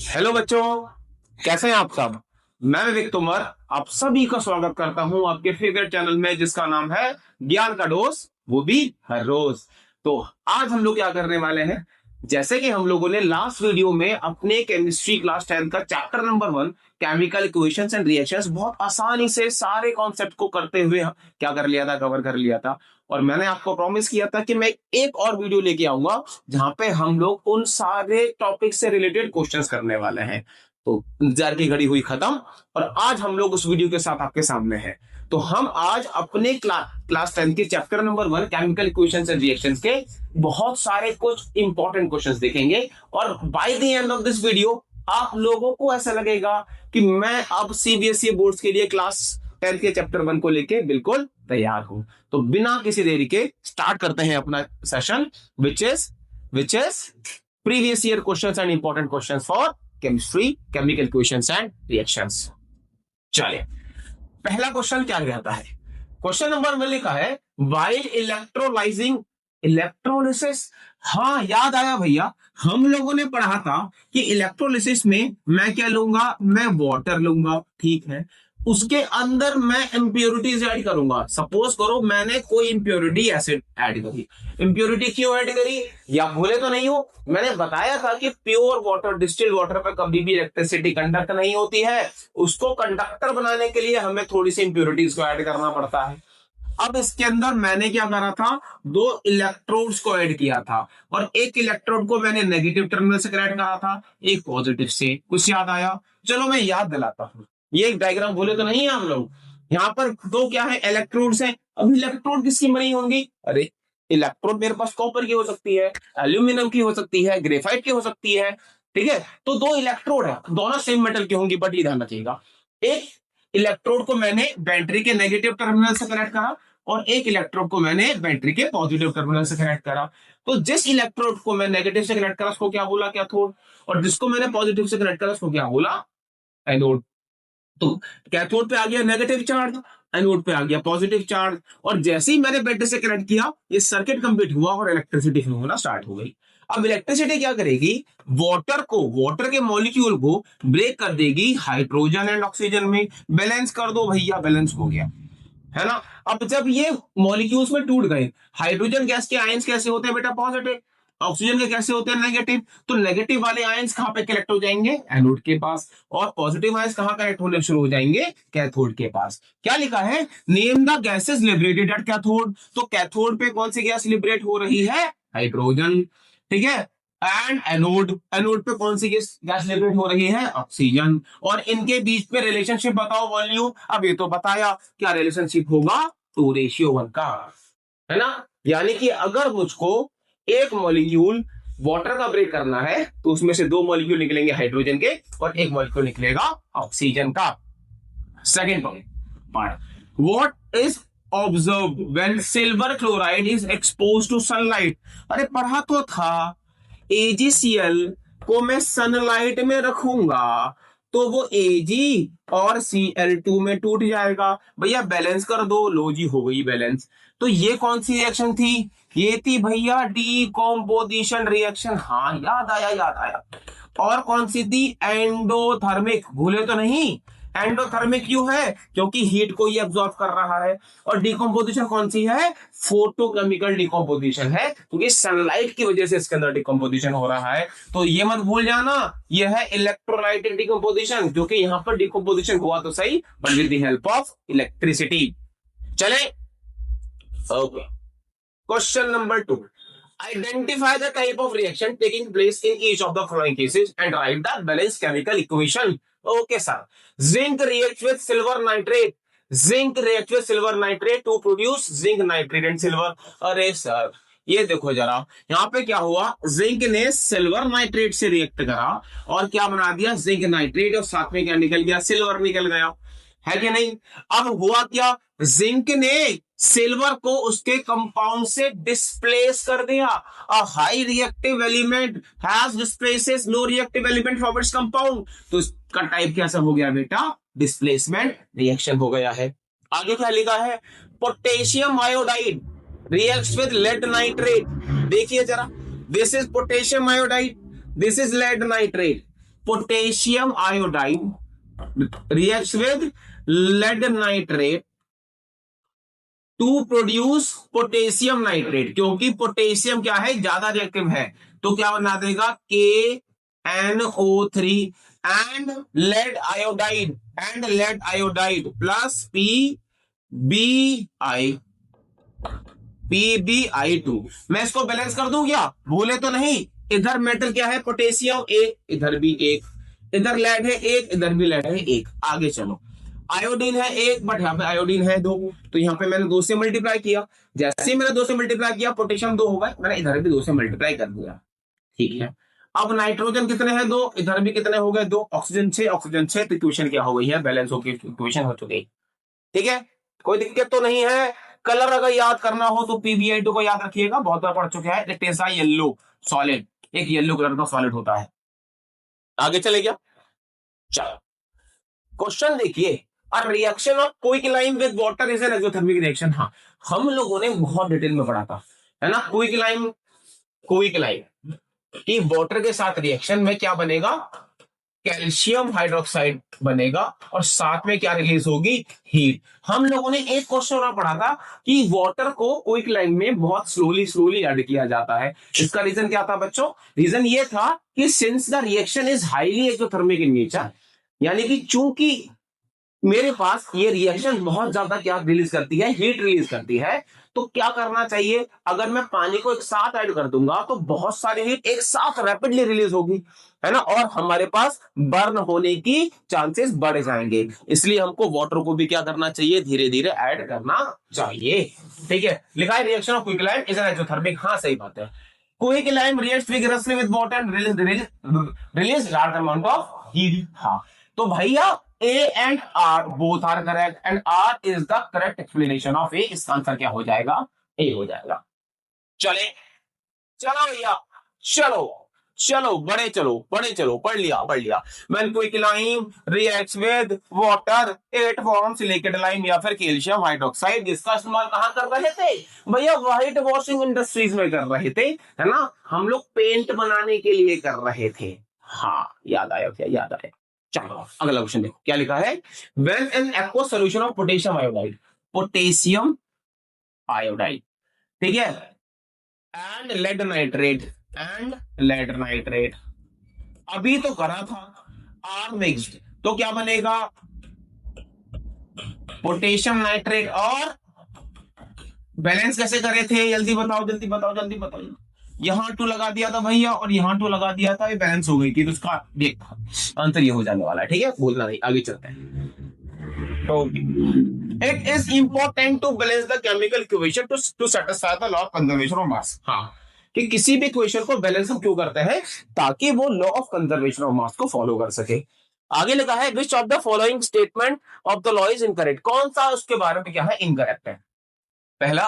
Hello बच्चों, कैसे हैं आप सब। मैं विवेक तोमर आप सभी का स्वागत करता हूं आपके फेवरेट चैनल में जिसका नाम है ज्ञान का डोज, वो भी हर रोज। तो आज हम लोग क्या करने वाले हैं, जैसे कि हम लोगों ने लास्ट वीडियो में अपने केमिस्ट्री क्लास 10 का chapter number 1 chemical equations and reactions बहुत आसानी से सारे कॉन्सेप्ट को करते हुए क्या कर लिया था, कवर कर लिया था। और मैंने आपको प्रॉमिस किया था कि मैं एक और वीडियो लेके आऊंगा जहां पे हम लोग उन सारे टॉपिक से रिलेटेड क्वेश्चंस करने वाले हैं। तो इंतजार की घड़ी हुई खत्म और आज हम लोग उस वीडियो के साथ आपके सामने हैं। तो हम आज अपने क्लास 10 के chapter number 1 chemical equations and reactions के बहुत सारे कुछ इंपॉर्टेंट क्वेश्चंस देखेंगे। और by the end of this video आप लोगों को ऐसा लगेगा कि मैं अब सीबीएसई बोर्ड्स के लिए क्लास 10 के चैप्टर 1 को लेके बिल्कुल तैयार हूं। तो बिना किसी देरी के स्टार्ट करते हैं अपना session which is previous year questions and important questions for chemistry, chemical equations and reactions. चलिए, पहला क्वेश्चन क्या कहता है। क्वेश्चन नंबर में लिखा है व्हाइल इलेक्ट्रोलाइजिंग इलेक्ट्रोलिसिस। हाँ, याद आया भैया, हम लोगों ने पढ़ा था कि इलेक्ट्रोलिसिस में मैं क्या लूंगा, मैं वाटर लूंगा, ठीक है। उसके अंदर मैं इंप्योरिटीज ऐड करूंगा। सपोज करो मैंने कोई इंप्योरिटी एसिड ऐड करी। इंप्योरिटी क्यों ऐड करी, या भूले तो नहीं हो, मैंने बताया था कि प्योर वाटर, डिस्टिल्ड वाटर पर कभी भी इलेक्ट्रिसिटी कंडक्ट नहीं होती है। उसको कंडक्टर बनाने के लिए हमें थोड़ी सी इंप्योरिटीज को ऐड करना पड़ता है। अब इसके अंदर मैंने क्या करा था, दो इलेक्ट्रोड्स को ऐड किया था और एक इलेक्ट्रोड को मैंने नेगेटिव टर्मिनल से कनेक्ट करा था, एक पॉजिटिव से। कुछ याद आया? चलो मैं याद दिलाता हूं। ये एक डायग्राम भूले तो नहीं है आप लोग। यहाँ पर दो क्या है, इलेक्ट्रोड्स हैं। अब इलेक्ट्रोड किसकी बनी होंगी? अरे इलेक्ट्रोड मेरे पास कॉपर की हो सकती है, एल्यूमिनियम की हो सकती है, ग्रेफाइट की हो सकती है, ठीक है। तो दो इलेक्ट्रोड है, दोनों सेम मेटल की होंगी, बट ये ध्यान रखिएगा, एक इलेक्ट्रोड को मैंने बैटरी के नेगेटिव टर्मिनल से कनेक्ट करा और एक इलेक्ट्रोड को मैंने बैटरी के पॉजिटिव टर्मिनल से कनेक्ट करा। तो जिस इलेक्ट्रोड को मैं नेगेटिव से कनेक्ट करा उसको क्या बोला, कैथोड, और जिसको मैंने पॉजिटिव से कनेक्ट करा उसको क्या बोला, एनोड। तो कैथोड पे आ गया नेगेटिव चार्ज, एनोड पे आ गया पॉजिटिव चार्ज, और जैसे ही मैंने बैटरी से कनेक्ट किया ये सर्किट कंप्लीट हुआ और इलेक्ट्रिसिटी फ्लो होना स्टार्ट हो गई। अब इलेक्ट्रिसिटी क्या करेगी, वाटर के मॉलिक्यूल को ब्रेक कर देगी हाइड्रोजन एंड ऑक्सीजन में। बैलेंस कर दो भैया, बैलेंस हो गया, है ना। अब जब ये मॉलिक्यूल्स में टूट गए, हाइड्रोजन गैस के आयंस कैसे होते हैं बेटा, पॉजिटिव। ऑक्सीजन के कैसे होते हैं, नेगेटिव। तो नेगेटिव वाले आयंस कहां पे कलेक्ट हो जाएंगे, एनोड के पास, और पॉजिटिव आयंस कहां कलेक्ट होने शुरू हो जाएंगे, कैथोड के पास। क्या लिखा है, name the gases liberated at cathode. तो कैथोड पे कौन सी गैस लिबरेट हो रही है, हाइड्रोजन, ठीक है। एंड एनोड पे कौन सी गैस लिबरेट हो रही है, ऑक्सीजन। और इनके बीच में रिलेशनशिप बताओ वॉल्यूम। अब ये तो बताया, क्या रिलेशनशिप होगा, 2:1 का, है ना। यानी कि अगर मुझको एक मॉलिक्यूल वाटर का ब्रेक करना है तो उसमें से दो मॉलिक्यूल निकलेंगे हाइड्रोजन के और एक मॉलिक्यूल निकलेगा ऑक्सीजन का। Second part, what is observe when silver chloride is expose to sunlight. अरे पढ़ा तो था, एजीसीएल को मैं सनलाइट में रखूंगा तो वो Ag और Cl2 में टूट जाएगा। भैया बैलेंस कर दो, लो जी हो गई बैलेंस। तो ये कौन सी रिएक्शन थी, ये थी भैया डीकॉम्पोजिशन रिएक्शन। हाँ याद आया, याद आया। और कौन सी थी, एंडोथर्मिक, भूले तो नहीं। एंडोथर्मिक क्यों है, क्योंकि हीट को ये एब्जॉर्ब कर रहा है। और डिकम्पोजिशन कौन सी है, फोटोकेमिकल डिकम्पोजिशन है, क्योंकि सनलाइट की वजह से इसके अंदर डिकम्पोजिशन हो रहा है। तो ये मत भूल जाना, ये है इलेक्ट्रोलाइटिक डिकम्पोजिशन, क्योंकि यहां पर डिकम्पोजिशन हुआ तो सही but with the help of electricity. चले, okay. Question number 2, identify the type of reaction taking place in each of the following cases and write the balanced chemical equation. Okay sir, zinc reacts with silver nitrate, zinc reacts with silver nitrate to produce zinc nitrate and silver। अरे sir ये देखो जरा, यहाँ पे क्या हुआ, zinc ने silver nitrate से रिएक्ट करा और क्या बना दिया, जिंक नाइट्रेट, और साथ में क्या निकल गया, सिल्वर निकल गया, है कि नहीं। अब हुआ क्या, जिंक ने सिल्वर को उसके कंपाउंड से डिस्प्लेस कर दिया। A high reactive element has displaces low reactive element from its compound. तो इसका टाइप कैसा हो गया बेटा, डिस्प्लेसमेंट रिएक्शन हो गया है। आगे क्या लिखा है, potassium iodide reacts with lead nitrate. देखिए जरा, this is potassium iodide, this is lead nitrate. Potassium iodide reacts with lead nitrate to produce potassium nitrate, क्योंकि पोटेशियम क्या है, ज्यादा रिएक्टिव है, तो क्या बना देगा KNO3 and lead iodide plus PbI2। मैं इसको बैलेंस कर दूं क्या, भूले तो नहीं, इधर मेटल क्या है पोटेशियम एक, इधर भी एक, इधर लेड है एक, इधर भी लेड है एक। आगे चलो, आयोडीन है एक बट यहाँ पे आयोडीन है दो, तो यहाँ पे मैंने 2 से मल्टीप्लाई किया, जैसे ही मैंने 2 से मल्टीप्लाई किया पोटेशियम 2 होगा, मैंने इधर भी 2 से मल्टीप्लाई कर दिया। ठीक है, अब नाइट्रोजन कितने हैं 2, इधर भी कितने हो गए 2, ऑक्सीजन 6, तो इक्वेशन क्या हो गई है, बैलेंस होकर इक्वेशन हो चुकी। ठीक है, कोई दिक्कत तो नहीं है। कलर अगर याद करना हो तो PbI2 को याद रखिएगा, बहुत बार पढ़ चुके हैं, it is a yellow solid, एक येलो कलर का सॉलिड होता है। आगे चले क्या, चलो क्वेश्चन देखिए, a reaction of quicklime with water is an exothermic reaction. हाँ, हम लोगों ने बहुत डिटेल में पढ़ा था, है ना, क्विकलाइम कि वाटर के साथ रिएक्शन में क्या बनेगा, कैल्शियम हाइड्रोक्साइड बनेगा और साथ में क्या रिलीज होगी, हीट। हम लोगों ने एक क्वेश्चन और पढ़ा था कि वाटर को क्विकलाइम में बहुत स्लोली ऐड किया जाता है। इसका रीजन क्या था बच्चों, रीजन ये था कि since the reaction is highly exothermic in nature, यानी कि चूंकि मेरे पास ये रिएक्शन बहुत ज्यादा क्या रिलीज करती है, हीट रिलीज करती है, तो क्या करना चाहिए, अगर मैं पानी को एक साथ ऐड कर दूंगा तो बहुत सारी हीट एक साथ रैपिडली रिलीज होगी, है ना, और हमारे पास बर्न होने की चांसेस बढ़ जाएंगे। इसलिए हमको वाटर को भी क्या करना चाहिए, धीरे धीरे ऐड करना चाहिए। ठीक है, लिखा है reaction of quicklime is an exothermic. हाँ सही बात है, quicklime reacts vigorously with water and release large amount of heat. हाँ, तो भैया A and R both are correct and R is the correct explanation of A। इसका answer क्या हो जाएगा, A हो जाएगा। चले, चलो भैया, चलो बड़े चलो, पढ़ लिया। When quicklime reacts with water it forms silicate lime या फिर कैल्शियम हाइड्रोक्साइड, जिसका इस्तेमाल कहाँ कर रहे थे भैया, व्हाइट वॉशिंग इंडस्ट्रीज में कर रहे थे, है ना, हम लोग पेंट बनाने के लिए कर रहे थे। हाँ, याद आया क्या, याद आया। चलो अगला क्वेश्चन देखो क्या लिखा है, when an aqueous solution of potassium iodide, ठीक है, एंड लेड नाइट्रेट, अभी तो करा था, आर मिक्स्ड, तो क्या बनेगा, पोटेशियम नाइट्रेट, और बैलेंस कैसे करे थे, जल्दी बताओ। यहां 2 लगा दिया था भैया और यहां 2 लगा दिया था, ये बैलेंस हो गई थी, तो इसका देख आंसर ये हो जाने वाला है। ठीक है, भूलना नहीं, आगे चलते हैं। It is important to balance the chemical equation to satisfy the law of conservation of mass. हाँ, कि किसी भी इक्वेशन को बैलेंस हम क्यों करते हैं, ताकि वो लॉ ऑफ कंजर्वेशन ऑफ मास को फॉलो कर सके। आगे लिखा है which of the following statement of the law is incorrect, कौन सा उसके बारे में क्या है, इनकरेक्ट है। पहला,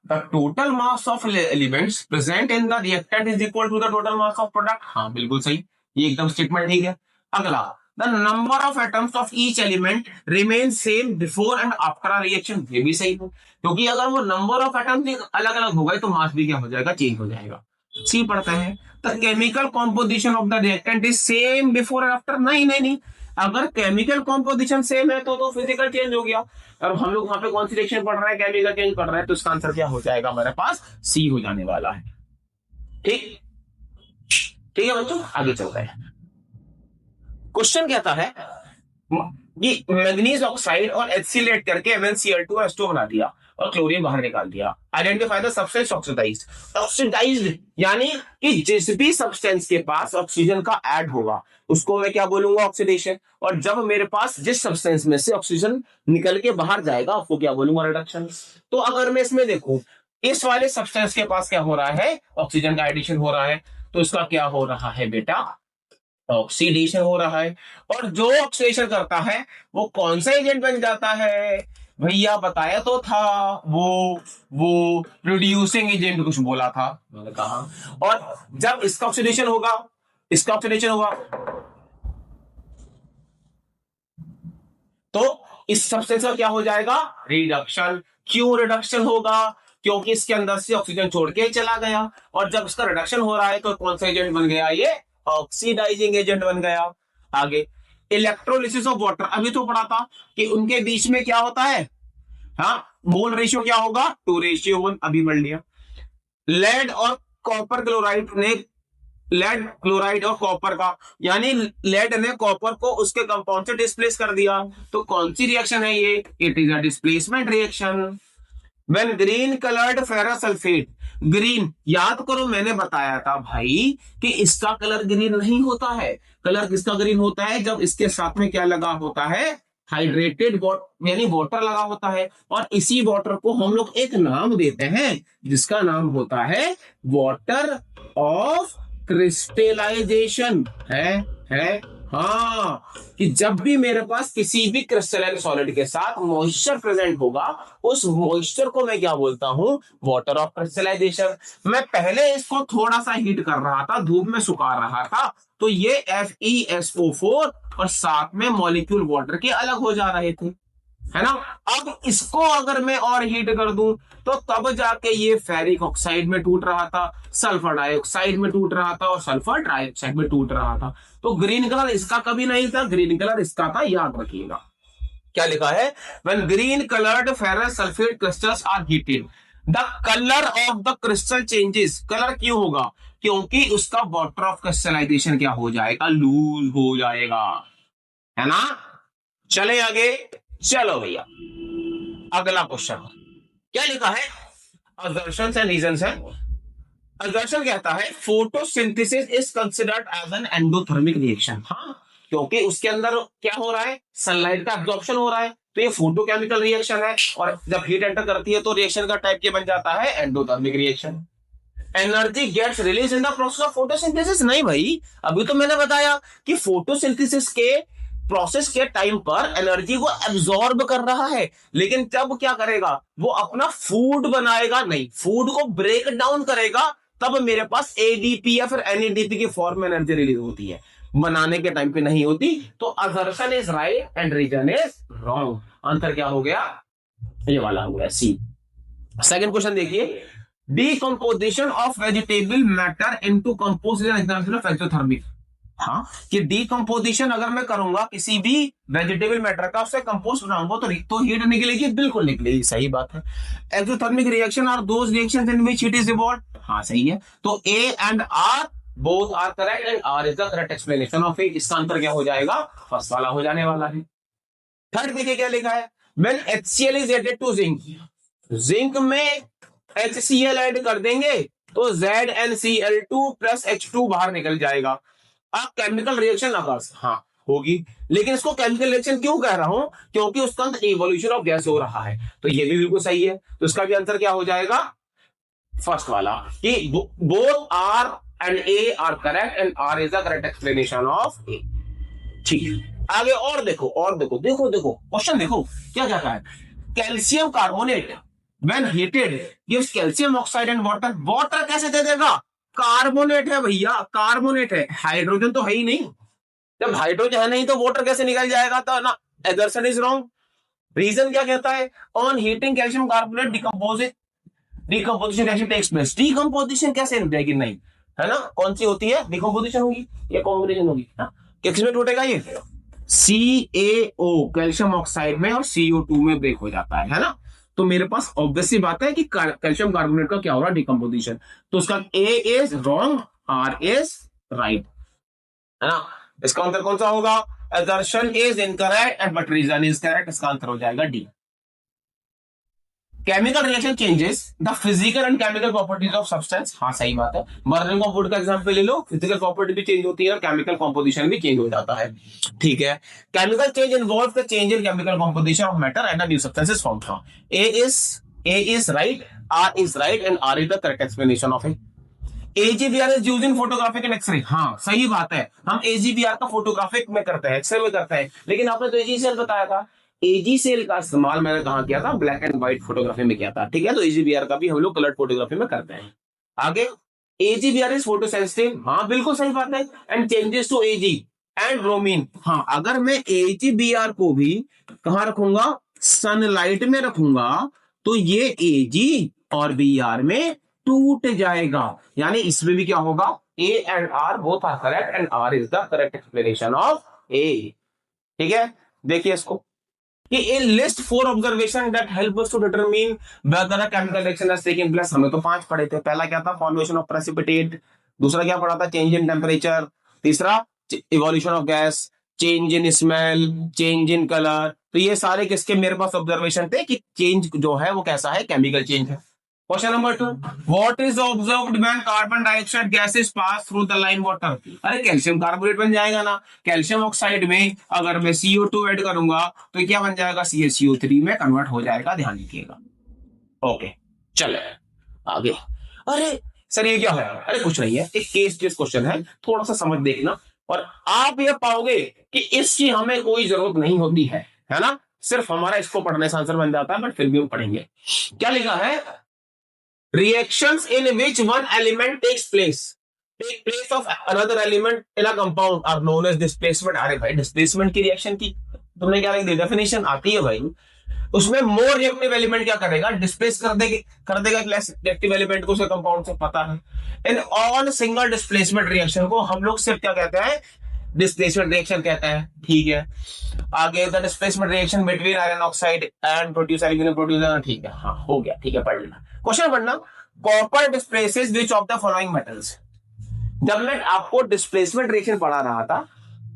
the total mass of elements present in the reactant is equal to the total mass of product. हाँ बिल्कुल सही, ये एकदम स्टेटमेंट ठीक है। अगला, the number of atoms of each element remain same before and after a reaction, ये भी सही है, क्योंकि अगर वो नंबर ऑफ एटम्स अलग अलग हो गए तो मास भी क्या हो जाएगा, चेंज हो जाएगा। सी पढ़ते हैं, the chemical composition of the reactant is same before and after, नहीं, अगर केमिकल कॉम्पोजिशन सेम है तो फिजिकल चेंज हो गया, और हम लोग वहां पे कौन सी रिएक्शन पढ़ रहे हैं, केमिकल चेंज पढ़ रहे हैं, तो इसका आंसर क्या हो जाएगा हमारे पास, सी हो जाने वाला है। ठीक है बच्चों, आगे चलते हैं। क्वेश्चन कहता है कि मैग्नीज ऑक्साइड और HCl करके MnCl2 बना दिया और क्लोरीन बाहर निकाल दिया। आइडेंटिफाई द सब्सटेंस ऑक्सीडाइज्ड, यानी कि जिस भी सब्सटेंस के पास ऑक्सीजन का ऐड होगा उसको मैं क्या बोलूंगा, ऑक्सीडेशन, और जब मेरे पास जिस सब्सटेंस में से ऑक्सीजन निकल के बाहर जाएगा उसको क्या बोलूंगा, रिडक्शन। तो अगर मैं इसमें देखूं, इस वाले सब्सटेंस के पास क्या हो रहा है, ऑक्सीजन का एडिशन हो रहा है, तो इसका क्या हो रहा है बेटा, ऑक्सीडेशन हो रहा है। और जो ऑक्सीडेशन करता है वो कौन सा एजेंट बन जाता है भैया, बताया तो था, वो प्रोड्यूसिंग एजेंट कुछ बोला था मैंने कहा। और जब इसका ऑक्सीडेशन होगा तो इस सब्सटेंस का क्या हो जाएगा, रिडक्शन। क्यों रिडक्शन होगा, क्योंकि इसके अंदर से ऑक्सीजन छोड़ के चला गया, और जब इसका रिडक्शन हो रहा है तो कौन सा एजेंट बन गया, ये ऑक्सीडाइजिंग एजेंट बन गया। आगे इलेक्ट्रोलिसिस ऑफ वाटर, अभी तो पढ़ा था कि उनके बीच में क्या होता है, हाँ मोल रेशियो क्या होगा, 2:1, अभी पढ़ लिया। लेड और कॉपर क्लोराइड ने, लेड क्लोराइड और कॉपर का, यानी लेड ने कॉपर को उसके कंपाउंड से डिस्प्लेस कर दिया, तो कौन सी रिएक्शन है ये, it is a displacement reaction. When green coloured ferrous sulphate, green याद करो मैंने बताया था भाई कि इसका कलर ग्रीन नहीं होता है, कलर किसका ग्रीन होता है, जब इसके साथ में क्या लगा होता है, हाइड्रेटेड यानी वाटर लगा होता है, और इसी वाटर को हम लोग एक नाम देते हैं जिसका नाम होता है वाटर ऑफ क्रिस्टलाइजेशन है। हाँ, कि जब भी मेरे पास किसी भी क्रिस्टलाइन सॉलिड के साथ मॉइस्चर प्रेजेंट होगा, उस मॉइस्चर को मैं क्या बोलता हूं, वाटर ऑफ क्रिस्टलाइजेशन। मैं पहले इसको थोड़ा सा हीट कर रहा था, धूप में सुखा रहा था, तो ये FeSO4 और साथ में मॉलिक्यूल वाटर के अलग हो जा रहे थे, है ना। अब इसको अगर मैं और हीट कर दूं तो तब जाके ये फेरिक ऑक्साइड में टूट रहा था, सल्फर डाइऑक्साइड में टूट रहा था, और सल्फर ट्राइऑक्साइड में टूट रहा था। तो ग्रीन कलर इसका कभी नहीं था, ग्रीन कलर इसका था, याद रखिएगा। क्या लिखा है, when green coloured ferrous sulphate crystals are heated the colour of the crystal changes. Colour क्यों होगा, क्योंकि उसका वाटर ऑफ क्रिस्टलाइजेशन क्या हो जाएगा, लूज हो जाएगा, है ना। चले आगे, चलो भैया अगला क्वेश्चन क्या लिखा है, assertions एंड रीजंस है। assertion कहता है photosynthesis is considered as an endothermic reaction. हाँ, क्योंकि उसके अंदर क्या हो रहा है, सनलाइट का एब्जॉर्प्शन हो रहा है, तो ये फोटोकेमिकल रिएक्शन है, और जब हीट एंटर करती है तो रिएक्शन का टाइप क्या बन जाता है, endothermic reaction. Energy gets release in the process of photosynthesis, नहीं भाई, अभी तो मैंने बताया कि फोटोसिंथेसिस के प्रोसेस के टाइम पर एनर्जी को एब्जॉर्ब कर रहा है, लेकिन जब क्या करेगा, वो अपना फूड बनाएगा नहीं, फूड को ब्रेक डाउन करेगा, तब मेरे पास एडीपी या फिर एनएडीपी की फॉर्म में एनर्जी रिलीज होती है, बनाने के टाइम पे नहीं होती। तो assertion is right and reason is wrong. Answer क्या हो गया, ये वाला हो गया सी। सेकंड क्वेश्चन देखिए, decomposition of vegetable matter into compost is an example of exothermic. हाँ, कि डीकंपोजिशन अगर मैं करूंगा किसी भी वेजिटेबल मैटर का, उससे कंपोस्ट बनाऊंगा तो हीट निकलेगी, बिल्कुल निकलेगी, सही बात है। Exothermic reaction are those reactions in which heat is evolved, हाँ सही है। तो A and R both are correct and R is the correct explanation of it. इसका आंसर क्या हो जाएगा, फर्स्ट वाला हो जाने वाला है। थर्ड देखिए क्या लिखा है, when HCl is added to zinc, zinc में HCl ऐड कर देंगे तो ZnCl2 प्लस H2 बाहर निकल जाएगा। अब केमिकल रिएक्शन अकर्स, हाँ होगी, लेकिन इसको केमिकल रिएक्शन क्यों कह रहा हूं, क्योंकि उसका अंदर इवोल्यूशन ऑफ गैस हो रहा है, तो ये भी बिल्कुल सही है। तो इसका भी आंसर क्या हो जाएगा, फर्स्ट वाला, कि both R and A are correct and R is the correct explanation of A. ठीक है, आगे और देखो, और देखो देखो देखो क्वेश्चन देखो क्या क्या कहा है, calcium carbonate when heated gives calcium oxide and water. Water कैसे दे देगा, कार्बोनेट है भैया, कार्बोनेट है, हाइड्रोजन तो है ही नहीं, जब हाइड्रोजन है नहीं तो वाटर कैसे निकल जाएगा, तो ना एजर्शन इज रॉन्ग। रीजन क्या कहता है, on heating calcium carbonate decomposition reaction takes place. Decomposition कैसे हो जाएगी, नहीं है ना, कौन सी होती है, डिकम्पोजिशन होगी या कॉम्बिनेशन होगी, किसमें टूटेगा ये, CaO कैल्शियम ऑक्साइड में और CO2 में ब्रेक हो जाता है ना। तो मेरे पास ऑब्वियसली बात है कि कैल्शियम कार्बोनेट का क्या हो रहा है, डिकम्पोजिशन, तो उसका A is wrong, R is right, है ना। इसका आंसर कौन सा होगा, assertion is incorrect and but reason is correct. इसका आंसर हो जाएगा D. Chemical reaction changes the physical and chemical properties of substance, हाँ सही बात है। बर्निंग ऑफ वुड का एग्जांपल ले लो, फिजिकल प्रॉपर्टी भी चेंज होती है और केमिकल कंपोजिशन भी चेंज हो जाता है, ठीक है। Chemical change involve the change in chemical composition of matter and new substances form from. A is right, R is right and R is the correct explanation of it. AGVR is used in photographic and x-ray, हाँ सही बात है, हम AGVR का photographic में करते हैं, x ray में करते हैं, लेकिन आपने तो AGCL बताया था, AGCL का इस्तेमाल मैंने कहा किया था, ब्लैक एंड व्हाइट फोटोग्राफी में किया था, ठीक है। तो AGVR का भी हम लोग कलर्ड फोटोग्राफी में करते हैं। आगे AGVR इज फोटो सेंसिटिव, हाँ बिल्कुल सही बात है, and changes to AG and bromine. हाँ, अगर मैं AGVR को भी कहां रखूंगा, सनलाइट में रखूंगा, तो ये AG और BR में टूट जाएगा, यानी इसमें भी क्या होगा, A and R both are correct and R is the correct explanation of A. ठीक है, देखिए इसको कि a list 4 observation that help us to determine whether a chemical reaction has taken place. हमें तो 5 पढ़े थे। पहला क्या था? Formation of precipitate. दूसरा क्या पढ़ा था? Change in temperature. तीसरा evolution of gas, change in smell, change in colour. तो ये सारे किसके मेरे पास ऑब्जर्वेशन थे कि चेंज जो है वो कैसा है, केमिकल चेंज है। Question number 2, what is observed when carbon dioxide gases pass through the line water. अरे कैल्शियम कार्बोनेट बन जाएगा ना। कैल्शियम ऑक्साइड में अगर मैं CO2 ऐड करूंगा तो क्या बन जाएगा? CaCO3 में कन्वर्ट हो जाएगा। ध्यान रखिएगा। ओके, चले आगे। अरे सर ये क्या है? अरे कुछ नहीं है, एक केस बेस्ड क्वेश्चन है, थोड़ा सा समझ देखना और आप ये पाओगे कि इसकी हमें कोई जरूरत नहीं होती है ना। सिर्फ हमारा इसको पढ़ने से आंसर बन जाता है, बट फिर भी हम पढ़ेंगे। क्या लिखा है? reactions in which one element take place of another element in a compound are known as displacement। अरे भाई डिस्प्लेसमेंट की रिएक्शन की तुमने क्या लिख दी? डेफिनेशन आती है भाई। उसमें मोर रिएक्टिव एलिमेंट क्या करेगा? डिस्प्लेस कर देगा लेस रिएक्टिव एलिमेंट को, उसे कंपाउंड से पता है। In all single displacement reaction को हम लोग सिर्फ क्या कहते हैं? डिस्प्लेसमेंट रिएक्शन कहते हैं। ठीक है, आगे the displacement reaction between iron oxide and produce aluminium produce. ठीक है, हाँ हो गया। ठीक है, पढ़ लेना। क्वेश्चन पढ़ना, copper displaces which of the following metals. जब मैं आपको डिस्प्लेसमेंट रिएक्शन पढ़ा रहा था,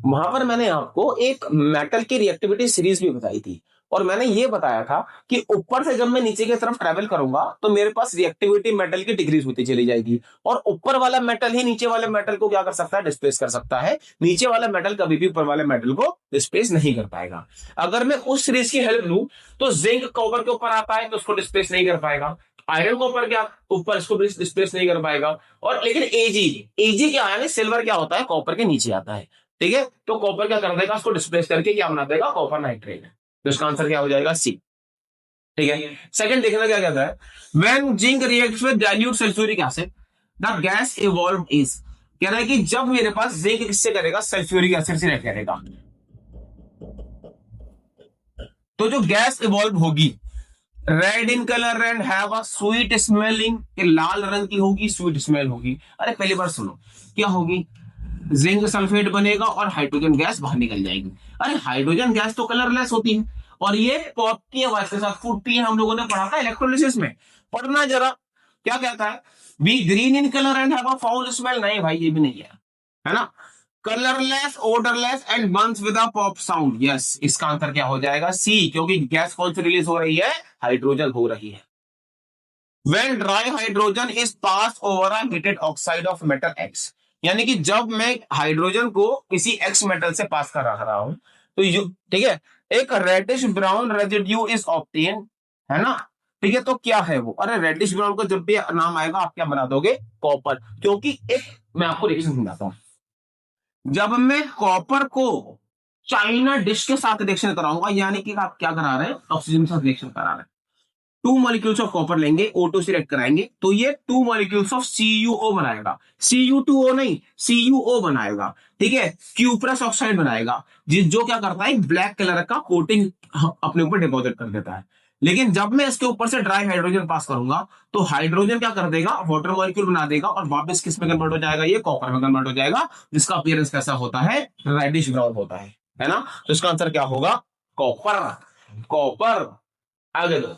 वहां पर मैंने आपको एक मेटल की रिएक्टिविटी सीरीज भी बताई थी और मैंने ये बताया था कि ऊपर से जब मैं नीचे की तरफ ट्रेवल करूंगा तो मेरे पास रिएक्टिविटी मेटल की डिक्रीज होती चली जाएगी और ऊपर वाला मेटल ही नीचे वाले मेटल को क्या कर सकता है? डिस्प्लेस कर सकता है। नीचे वाला मेटल कभी भी ऊपर वाले मेटल को डिस्प्लेस नहीं कर पाएगा। अगर मैं उस सीरीज की हेल्प लूं तो जिंक कॉपर के ऊपर आता है तो उसको डिस्प्लेस नहीं कर पाएगा। आयरन को ऊपर क्या ऊपर इसको डिस्प्लेस नहीं कर पाएगा। और लेकिन एजी क्या है? सिल्वर क्या होता है? कॉपर के नीचे आता है। ठीक है, तो कॉपर क्या कर देगा? उसको डिस्प्लेस करके क्या बना देगा? Copper nitrate. तो इसका आंसर क्या हो जाएगा? सी। ठीक है, सेकंड देखना क्या कहता है? When zinc reacts with dilute sulphuric acid the gas evolve is. कह रहा है कि जब मेरे पास जिंक किससे करेगा? सल्फ्यूरिक एसिड से रिएक्ट करेगा तो जो गैस इवॉल्व होगी red in colour and have a sweet smelling, लाल रंग की होगी, स्वीट स्मेल होगी। अरे पहली बार सुनो, क्या होगी? जिंक सल्फेट बनेगा और हाइड्रोजन गैस बाहर निकल जाएगी। अरे हाइड्रोजन गैस तो कलरलेस होती है और ये पॉप की आवाज के साथ फूटती है। हम लोगों ने पढ़ा था इलेक्ट्रोलिसिस में। पढ़ना जरा, क्या कहता है? Be green in colour and have a foul smell. नहीं भाई, ये भी नहीं है ना। Colourless, odourless and burns with a pop sound. Yes, इसका आंसर क्या हो जाएगा? सी, क्योंकि गैस कौन सी रिलीज हो रही है? हाइड्रोजन हो रही है। When dry hydrogen is passed over a heated oxide of metal X, यानी कि जब मैं हाइड्रोजन को किसी एक्स मेटल से पास कर रहा हूं तो ठीक है, एक reddish brown residue is obtain, है ना। ठीक है, तो क्या है वो? अरे रेडिश ब्राउन का जब भी नाम आएगा आप क्या बना दोगे? कॉपर। क्योंकि एक मैं आपको रिएक्शन समझाता हूं। जब मैं कॉपर को चाइना डिश के साथ रिएक्शन कराऊंगा, यानी कि आप क्या करा रहे हैं? ऑक्सीजन के साथ रिएक्शन करा रहे हैं। 2 मॉलिक्यूल्स ऑफ कॉपर लेंगे, O2 से रिएक्ट कराएंगे तो ये 2 मॉलिक्यूल्स ऑफ CuO बनाएगा। Cu2O नहीं, CuO बनाएगा। ठीक है, क्यूप्रस ऑक्साइड बनाएगा जो क्या करता है? ब्लैक कलर का कोटिंग अपने ऊपर डिपॉजिट कर देता है। लेकिन जब मैं इसके ऊपर से ड्राई हाइड्रोजन पास करूंगा तो हाइड्रोजन क्या कर देगा? वाटर मॉलिक्यूल बना देगा और वापस किस में कन्वर्ट हो जाएगा? ये कॉपर में कन्वर्ट हो जाएगा, जिसका अपीयरेंस कैसा होता है? रेडिश ब्राउन होता है ना। तो इसका आंसर क्या होगा? कॉपर। कॉपर। आगे दो,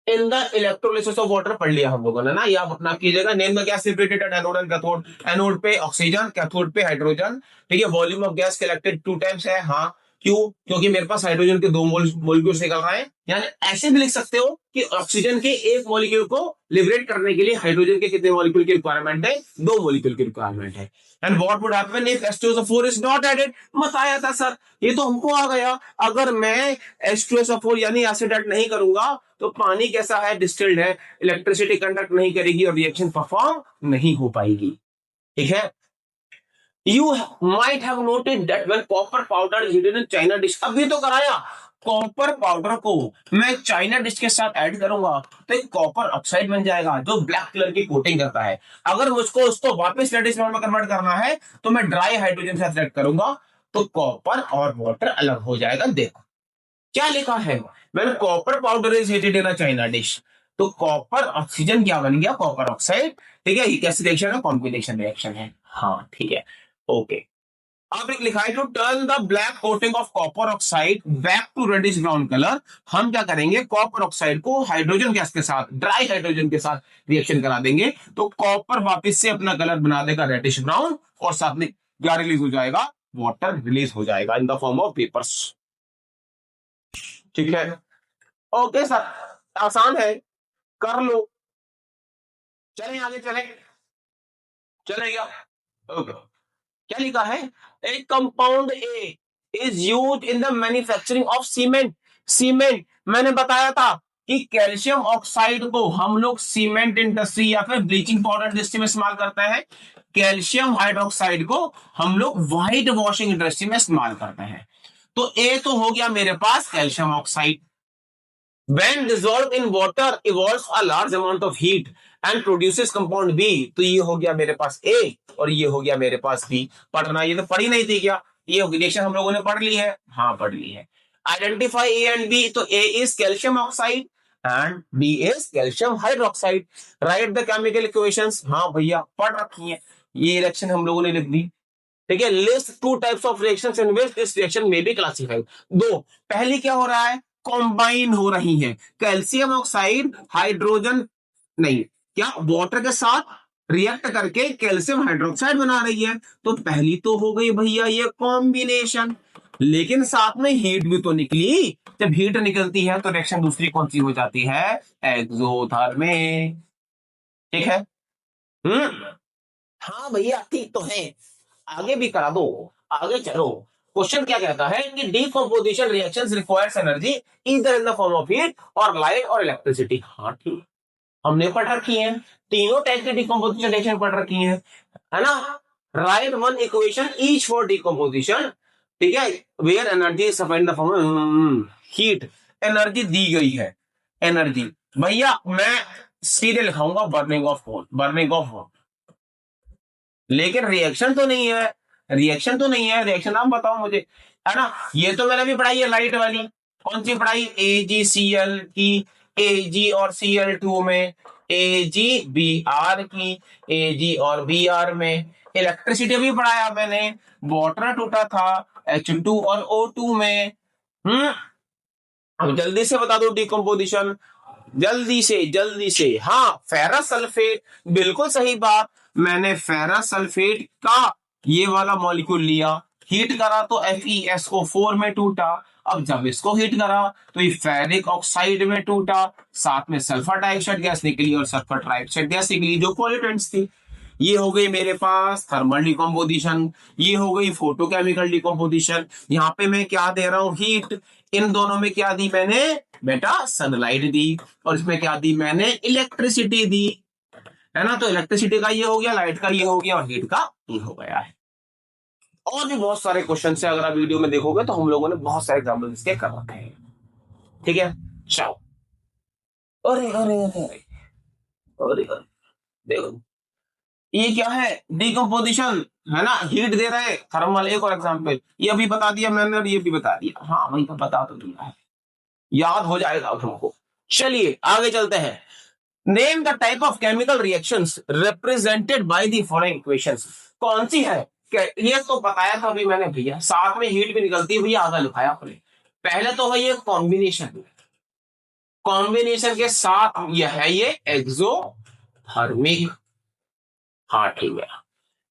in the electrolysis of water पढ़ लिया हम लोगों ने ना। ये आप अपना कीजिएगा। नेम में क्या separated anode and cathode. Anode पे ऑक्सीजन, कैथोड पे हाइड्रोजन। ठीक है, volume of gas collected 2 times है। हाँ, क्यों? क्योंकि मेरे पास हाइड्रोजन के 2 मॉलिक्यूल्स निकल रहे हैं। यानी ऐसे भी लिख सकते हो कि ऑक्सीजन के एक मॉलिक्यूल को लिबरेट करने के लिए हाइड्रोजन के कितने मॉलिक्यूल की रिक्वायरमेंट है? 2 मॉलिक्यूल की रिक्वायरमेंट है। And what would happen if H2SO4 is not added? बताया था सर, ये तो हमको आ गया। अगर मैं H2SO4 यानी एसिड ऐड नहीं करूंगा तो पानी कैसा है? डिस्टिल्ड है, इलेक्ट्रिसिटी कंडक्ट नहीं करेगी और रिएक्शन परफॉर्म नहीं हो पाएगी। ठीक है, You might have noted that when copper powder is hidden in China dish, अभी तो कराया। कॉपर पाउडर को मैं चाइना डिश के साथ ऐड करूंगा तो एक कॉपर ऑक्साइड बन जाएगा जो ब्लैक कलर की कोटिंग करता है। अगर मुझको उसको वापस रेडिश ब्राउन में कन्वर्ट करना है तो मैं ड्राई हाइड्रोजन के साथ ऐड करूंगा तो कॉपर और वाटर अलग हो जाएगा। देखो क्या लिखा है? when copper powder is heated in a China dish, तो कॉपर ऑक्सीजन क्या बन गया? Copper oxide. ठीक है, ये कैसी रिएक्शन है? कॉम्बिनेशन रिएक्शन है। हाँ ठीक है, ओके। अब एक लिखा है to turn the black coating of copper oxide back to reddish brown colour. हम क्या करेंगे, कॉपर ऑक्साइड को हाइड्रोजन गैस के साथ, ड्राई हाइड्रोजन के साथ रिएक्शन करा देंगे, तो कॉपर वापस से अपना कलर बना देगा रेडिश ब्राउन, और साथ में क्या रिलीज हो जाएगा, वाटर रिलीज हो जाएगा in the form of vapours. ठीक है, ओके सर, आसान है, कर लो। चलें आगे, चलें, चलेगा। ओके, क्या लिखा है, ए compound A is use in the manufacturing of cement. Cement, मैंने बताया था कि कैल्शियम ऑक्साइड को हम लोग सीमेंट इंडस्ट्री या फिर ब्लीचिंग पाउडर इंडस्ट्री में इस्तेमाल करते हैं। कैल्शियम हाइड्रोक्साइड को हम लोग व्हाइट वॉशिंग इंडस्ट्री में इस्तेमाल करते हैं। तो ए तो हो गया मेरे पास calcium oxide. When dissolved in water evolves a large amount of heat and produces compound B। तो ये हो गया मेरे पास A और ये हो गया मेरे पास B। पढ़ना, ये तो पढ़ी नहीं थी क्या, ये रिएक्शन हम लोगों ने पढ़ ली है, हाँ पढ़ ली है। आइडेंटिफाई A एंड B, तो A is calcium oxide and B is calcium hydroxide. Right the chemical equations, हाँ भैया पढ़ रखी है, ये रिएक्शन हम लोगों ने लिख दी। ठीक है, list two types of reactions in which this reaction में बी क्लासिफाइड। दो, पहली क्या हो रहा है, कॉम्बाइन हो रही है, कैल्शियम ऑक्साइड हाइड्रोजन नहीं, क्या वाटर के साथ रिएक्ट करके कैल्शियम हाइड्रोक्साइड बना रही है। तो पहली तो हो गई भैया ये कॉम्बिनेशन, लेकिन साथ में हीट भी तो निकली। जब हीट निकलती है तो रिएक्शन दूसरी कौन सी हो जाती है, एक्सोथर्मिक। ठीक है, हाँ भैया ठीक तो है, आगे भी करा दो, आगे चलो। क्वेश्चन क्या कहता है कि decomposition reactions requires energy either in the form of heat और लाइट और इलेक्ट्रिसिटी। हाँ ठीक, हमने पढ़ रखी है, तीनों टाइप की डीकंपोजिशन रिएक्शन पढ़ रखी है ना। Write one equation each for decomposition. ठीक है, where energy is supplied in the form heat, energy दी गई है। एनर्जी भैया मैं सीधे लिखाऊंगा burning of coal, burning of coal, लेकिन रिएक्शन तो नहीं है, रिएक्शन तो नहीं है, रिएक्शन आप बताओ मुझे, है ना। ये तो मैंने भी पढ़ाई है लाइट वाली, कौन सी पढ़ाई, AgCl की, Ag और Cl2 में, AgBr की, Ag और Br में। इलेक्ट्रिसिटी भी पढ़ाया मैंने, वाटर टूटा था H2 और O2 में। अब जल्दी से बता दो डिकम्पोजिशन, जल्दी से जल्दी से। हाँ, फेरस सल्फेट, बिल्कुल सही बात, मैंने फेरस सल्फेट का ये वाला मॉलिक्यूल लिया, हीट करा तो FeSO4 में टूटा। अब जब इसको हीट करा तो ये फेरिक ऑक्साइड में टूटा, साथ में सल्फर डाइऑक्साइड गैस निकली और सल्फर ट्राइऑक्साइड गैस निकली जो पॉल्यूटेंट्स थी। ये हो गई मेरे पास थर्मल डिकम्पोजिशन, ये हो गई फोटोकेमिकल डिकम्पोजिशन। यहाँ पे मैं क्या दे रहा हूँ, हीट। इन दोनों में क्या दी मैंने बेटा, सनलाइट दी, और इसमें क्या दी मैंने, इलेक्ट्रिसिटी दी, है ना। तो इलेक्ट्रिसिटी का ये हो गया, लाइट का ये हो गया, और हीट का ये हो गया है। और भी बहुत सारे क्वेश्चन है, अगर आप वीडियो में देखोगे तो हम लोगों ने बहुत सारे एग्जाम्पल इसके कर रखे हैं। ठीक है, चलो। अरे अरे अरे अरे अरे, देखो ये क्या है, डिकम्पोजिशन, है ना, हीट दे रहे, थर्मल। एक और एग्जांपल ये अभी बता दिया मैंने, और ये भी बता दिया, हाँ वही तो बता तो दिया है, याद हो जाएगा अब हमको। चलिए आगे चलते हैं। Name the type of chemical reactions represented by the following equations. कौन सी है, ये तो बताया था अभी मैंने भैया, साथ में हीट भी निकलती है भैया, आगे लिखाया आपने। पहले तो है ये कॉम्बिनेशन, कॉम्बिनेशन के साथ ये है ये एक्सोथर्मिक। हाँ ठीक है,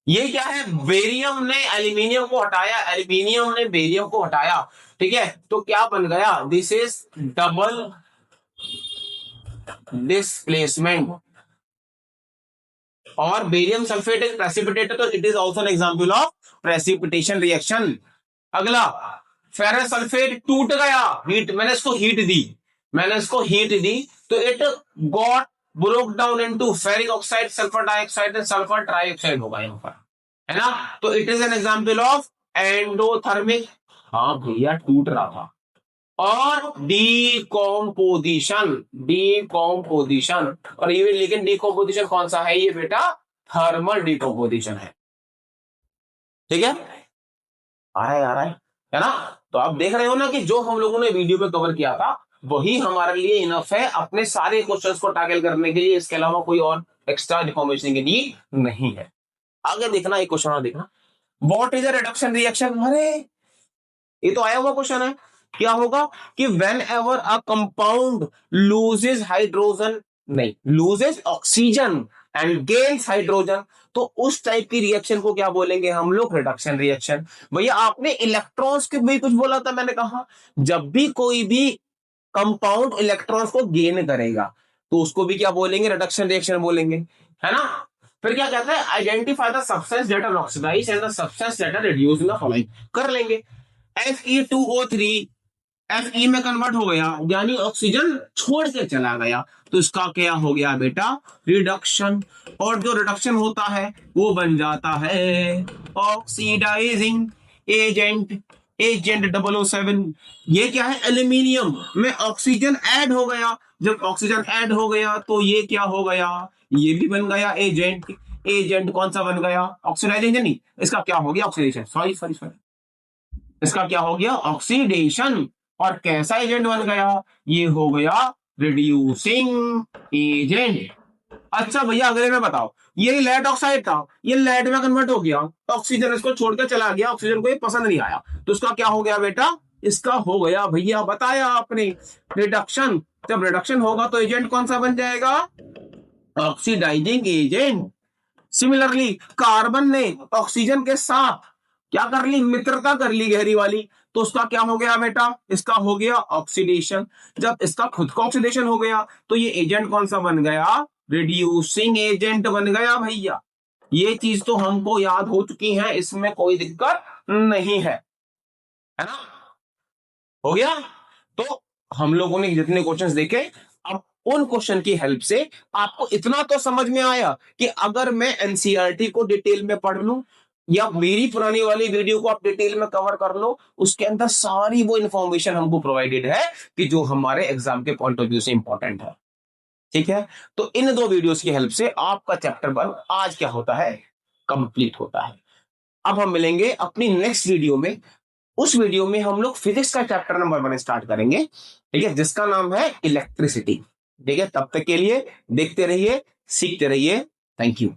ये क्या है, बेरियम ने एल्यूमिनियम को हटाया, एल्यूमिनियम ने बेरियम को हटाया। ठीक है, तो क्या बन गया, दिस इज डबल डिस्प्लेसमेंट। और बेरियम सल्फेट इज प्रेसिपिटेटेड, तो it is also an example of precipitation reaction. अगला, फेरस सल्फेट टूट गया, हीट, मैंने इसको हीट दी, मैंने इसको हीट दी, तो it got broke down into ferric oxide, sulphur dioxide and sulphur trioxide होगा यहाँ पर, है ना। तो it is an example of endothermic. हाँ भैया टूट रहा था। और डीकॉम्पोजिशन, डीकॉम्पोजिशन, और ये लेकिन डीकॉम्पोजिशन कौन सा है ये बेटा, थर्मल डीकॉम्पोजिशन है। ठीक है, आ रहा है ना। तो आप देख रहे हो ना कि जो हम लोगों ने वीडियो में कवर किया था वही हमारे लिए इनफ है अपने सारे क्वेश्चंस को टैकल करने के लिए, इसके अलावा कोई और एक्स्ट्रा इन्फॉर्मेशन की नीड नहीं है। आगे देखना, एक क्वेश्चन और देखना। What is a reduction reaction? अरे ये तो आया हुआ क्वेश्चन है। क्या होगा कि whenever a compound loses hydrogen, नहीं, loses oxygen and gains hydrogen, तो उस टाइप की रिएक्शन को क्या बोलेंगे हम लोग? Reduction reaction. भैया आपने इलेक्ट्रॉन्स के भी कुछ बोला था, मैंने कहा जब भी कोई भी कंपाउंड इलेक्ट्रॉन्स को गेन करेगा तो उसको भी क्या बोलेंगे? रिडक्शन रिएक्शन बोलेंगे, है ना। फिर क्या कहता है? Identify the substance that are oxidise and the substance that are reduced in the following. कर लेंगे। Fe2O3 Fe में कन्वर्ट हो गया, यानी ऑक्सीजन छोड़ के चला गया, तो इसका क्या हो गया बेटा? रिडक्शन। और जो रिडक्शन होता है वो बन जाता है ऑक्सीडाइजिंग एजेंट। एजेंट 007, ये क्या है? एल्यूमिनियम में ऑक्सीजन ऐड हो गया। जब ऑक्सीजन ऐड हो गया तो ये क्या हो गया? ये भी बन गया एजेंट। एजेंट कौन सा बन गया? ऑक्सीडाइजेशन। नहीं, इसका क्या हो गया? ऑक्सीडेशन। सॉरी सॉरी सॉरी, इसका क्या हो गया? ऑक्सीडेशन। और कैसा एजेंट बन गया? ये हो गया रिड्यूसिंग एजेंट। अच्छा भैया अगले में बताओ, ये लेड ऑक्साइड था, ये लेड में कन्वर्ट हो गया, ऑक्सीजन इसको छोड़कर चला गया, ऑक्सीजन को ये पसंद नहीं आया, तो इसका क्या हो गया बेटा? इसका हो गया भैया, बताया आपने, रिडक्शन। जब रिडक्शन होगा तो एजेंट कौन सा बन जाएगा? Oxidising agent. सिमिलरली कार्बन ने ऑक्सीजन के साथ क्या कर ली? मित्रता कर ली गहरी वाली, तो उसका क्या हो गया बेटा? इसका हो गया ऑक्सीडेशन। जब इसका खुद का ऑक्सीडेशन हो गया तो ये एजेंट कौन सा बन गया? रिड्यूसिंग एजेंट बन गया भैया। ये चीज तो हमको याद हो चुकी है, इसमें कोई दिक्कत नहीं है ना। हो गया। तो हम लोगों ने जितने क्वेश्चंस देखे, अब उन क्वेश्चन की हेल्प से आपको इतना तो समझ में आया कि अगर मैं एनसीईआरटी को डिटेल में पढ़ लूं या मेरी पुरानी वाली वीडियो को आप डिटेल में कवर कर लो, उसके अंदर सारी वो इंफॉर्मेशन हमको प्रोवाइडेड है कि जो हमारे एग्जाम के पॉइंट ऑफ व्यू से इंपॉर्टेंट है। ठीक है, तो इन दो वीडियोस की हेल्प से आपका चैप्टर 1 आज क्या होता है? कंप्लीट होता है। अब हम मिलेंगे अपनी नेक्स्ट वीडियो में। उस वीडियो में हम लोग फिजिक्स का चैप्टर नंबर 1 स्टार्ट करेंगे, ठीक है, जिसका नाम है इलेक्ट्रिसिटी। ठीक है, तब तक के लिए देखते रहिए, सीखते रहिए। Thank you.